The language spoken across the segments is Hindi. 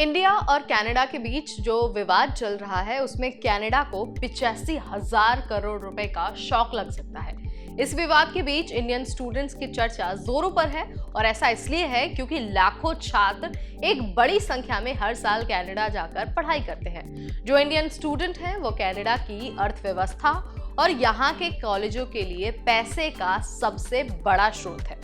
इंडिया और कनाडा के बीच जो विवाद चल रहा है उसमें कनाडा को 85,000 करोड़ रुपए का शॉक लग सकता है। इस विवाद के बीच इंडियन स्टूडेंट्स की चर्चा जोरों पर है और ऐसा इसलिए है क्योंकि लाखों छात्र एक बड़ी संख्या में हर साल कनाडा जाकर पढ़ाई करते हैं। जो इंडियन स्टूडेंट हैं वो कनाडा की अर्थव्यवस्था और यहाँ के कॉलेजों के लिए पैसे का सबसे बड़ा स्रोत है।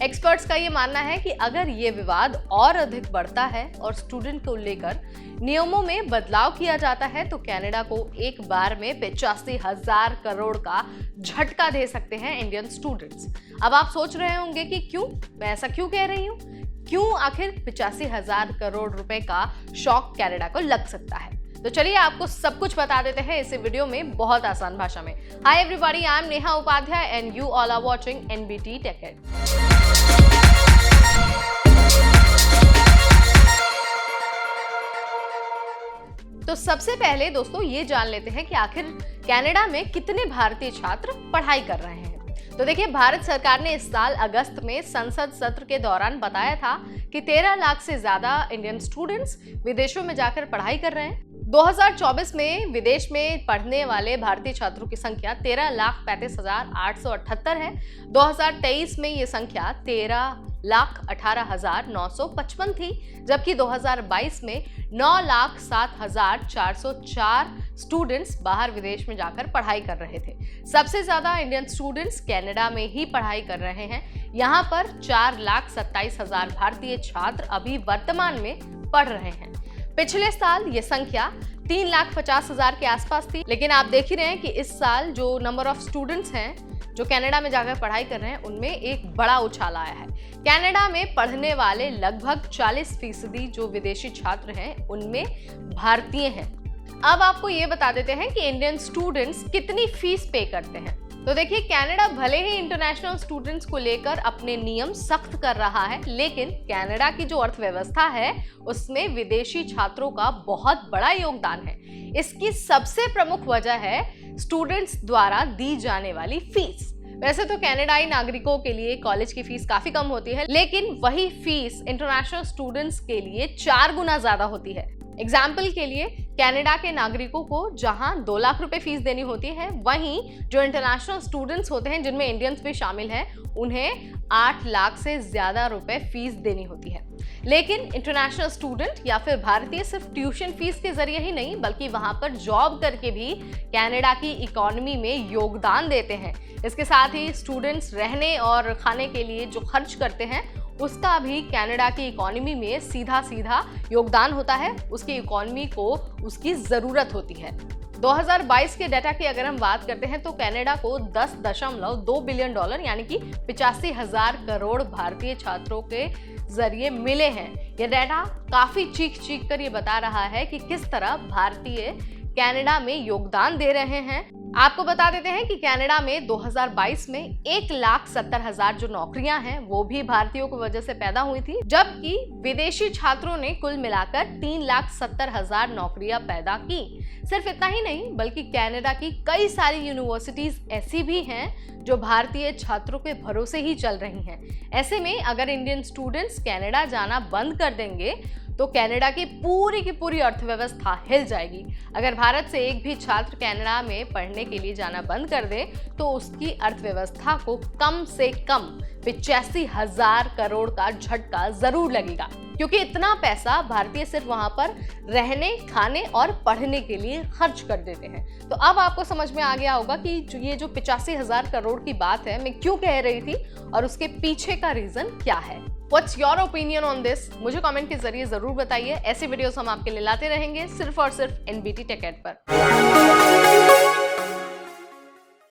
एक्सपर्ट्स का ये मानना है कि अगर ये विवाद और अधिक बढ़ता है और स्टूडेंट को लेकर नियमों में बदलाव किया जाता है तो कनाडा को एक बार में 85,000 करोड़ का झटका दे सकते हैं इंडियन स्टूडेंट्स। अब आप सोच रहे होंगे कि क्यों, मैं ऐसा क्यों कह रही हूँ, क्यों आखिर 85,000 करोड़ रुपए का शॉक कनाडा को लग सकता है। तो चलिए आपको सब कुछ बता देते हैं इस वीडियो में बहुत आसान भाषा में। Hi everybody, I am Neha Upadhyay and you all are watching NBT tech ed. तो सबसे पहले दोस्तों ये जान लेते हैं कि आखिर कनाडा में कितने भारतीय छात्र पढ़ाई कर रहे हैं। तो देखिए, भारत सरकार ने इस साल अगस्त में संसद सत्र के दौरान बताया था कि 13 लाख से ज्यादा इंडियन स्टूडेंट्स विदेशों में जाकर पढ़ाई कर रहे हैं। 2024 में विदेश में पढ़ने वाले भारतीय छात्रों की संख्या 13,35,878 है। 2023 में ये संख्या 13,18,955 थी, जबकि 2022 में 9,07,404 स्टूडेंट्स बाहर विदेश में जाकर पढ़ाई कर रहे थे। सबसे ज्यादा इंडियन स्टूडेंट्स कनाडा में ही पढ़ाई कर रहे हैं। यहाँ पर 4,27,000 भारतीय छात्र अभी वर्तमान में पढ़ रहे हैं। पिछले साल ये संख्या 3,50,000 के आसपास थी, लेकिन आप देख ही रहे हैं कि इस साल जो नंबर ऑफ स्टूडेंट्स हैं जो कनाडा में जाकर पढ़ाई कर रहे हैं उनमें एक बड़ा उछाल आया है। कनाडा में पढ़ने वाले लगभग 40% जो विदेशी छात्र हैं उनमें भारतीय हैं। अब आपको ये बता देते हैं कि इंडियन स्टूडेंट्स कितनी फीस पे करते हैं। तो देखिए, कनाडा भले ही इंटरनेशनल स्टूडेंट्स को लेकर अपने नियम सख्त कर रहा है, लेकिन कनाडा की जो अर्थव्यवस्था है उसमें विदेशी छात्रों का बहुत बड़ा योगदान है। इसकी सबसे प्रमुख वजह है स्टूडेंट्स द्वारा दी जाने वाली फीस। वैसे तो कनाडाई नागरिकों के लिए कॉलेज की फीस काफी कम होती है, लेकिन वही फीस इंटरनेशनल स्टूडेंट्स के लिए 4 गुना ज्यादा होती है। एग्जाम्पल के लिए, कनाडा के नागरिकों को जहां 2 लाख रुपए फीस देनी होती है, वहीं जो इंटरनेशनल स्टूडेंट्स होते हैं जिनमें इंडियंस भी शामिल हैं उन्हें 8 लाख से ज्यादा रुपए फीस देनी होती है। लेकिन इंटरनेशनल स्टूडेंट या फिर भारतीय सिर्फ ट्यूशन फीस के जरिए ही नहीं बल्कि वहां पर जॉब करके भी कनाडा की इकोनॉमी में योगदान देते हैं। इसके साथ ही स्टूडेंट्स रहने और खाने के लिए जो खर्च करते हैं उसका भी कनाडा की इकोनॉमी में सीधा सीधा योगदान होता है। उसकी इकोनॉमी को उसकी जरूरत होती है। 2022 के डाटा की अगर हम बात करते हैं तो कनाडा को $10.2 बिलियन यानी कि 85,000 करोड़ भारतीय छात्रों के जरिए मिले हैं। यह डाटा काफी चीख कर ये बता रहा है कि किस तरह भारतीय कनाडा में योगदान दे रहे हैं। आपको बता देते हैं कि कनाडा में 2022 में 1,70,000 जो नौकरियां हैं वो भी भारतीयों की वजह से पैदा हुई थी, जबकि विदेशी छात्रों ने कुल मिलाकर 3,70,000 नौकरियां पैदा की। सिर्फ इतना ही नहीं बल्कि कनाडा की कई सारी यूनिवर्सिटीज ऐसी भी हैं जो भारतीय छात्रों के भरोसे ही चल रही हैं। ऐसे में अगर इंडियन स्टूडेंट्स कनाडा जाना बंद कर देंगे तो कनाडा की पूरी अर्थव्यवस्था हिल जाएगी। अगर भारत से एक भी छात्र कनाडा में पढ़ने के लिए जाना बंद कर दे तो उसकी अर्थव्यवस्था को कम से कम 85,000 करोड़ का झटका जरूर लगेगा, क्योंकि इतना पैसा भारतीय सिर्फ वहां पर रहने, खाने और पढ़ने के लिए खर्च कर देते हैं। तो अब आपको समझ में आ गया होगा कि ये जो 85,000 करोड़ की बात है मैं क्यों कह रही थी और उसके पीछे का रीजन क्या है। What's your opinion on this? मुझे कमेंट के जरिए जरूर बताइए। ऐसी वीडियोस हम आपके लिए लाते रहेंगे सिर्फ और सिर्फ एनबीटी टेक एड पर।